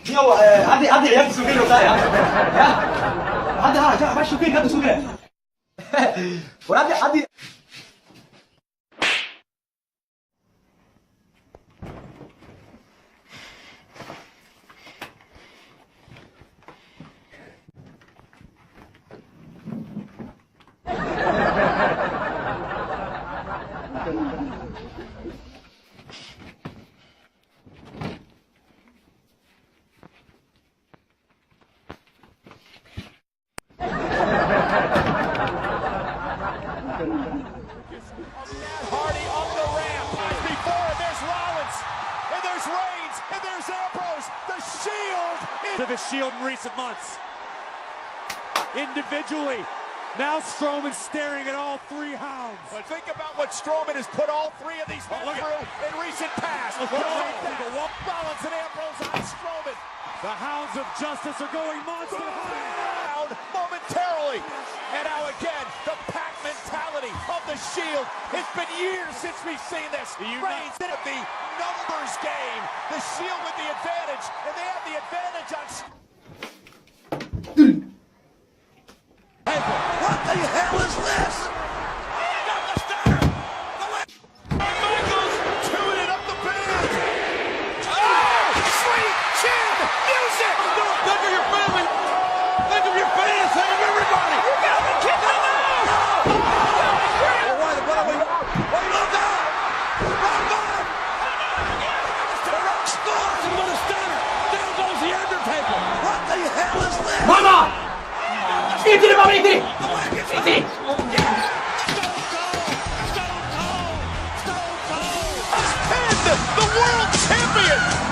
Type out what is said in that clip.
Yo, hadi ya tusubiri saya. Ya. Hadi, basi subiri hadi subiri. Hadi. Hardy up the ramp. Before it, there's Rollins. And there's Reigns. And there's Ambrose. The Shield is to the Shield in recent months. Individually. Now Strowman staring at all three hounds. But think about what Strowman has put all three of these men through in recent past. Rollins and Ambrose on Strowman. The hounds of justice are going monster high. Momentarily. And now again, the pack mentality of the Shield. It's been years since we've seen this. Reigns in the numbers game. The Shield with the advantage. And they have the advantage on... What the hell is this? Got the stunner. Michaels tuning up the band. Oh, sweet chin music. Think of your family. Think of your fans. Think of everybody. You got me kicking them out. What are we? What look out? Rock bottom. The Rock scores him with a stunner. Down goes the Undertaker. What the hell is this? Mama! Iti na mama, iti! Iti! The world champion!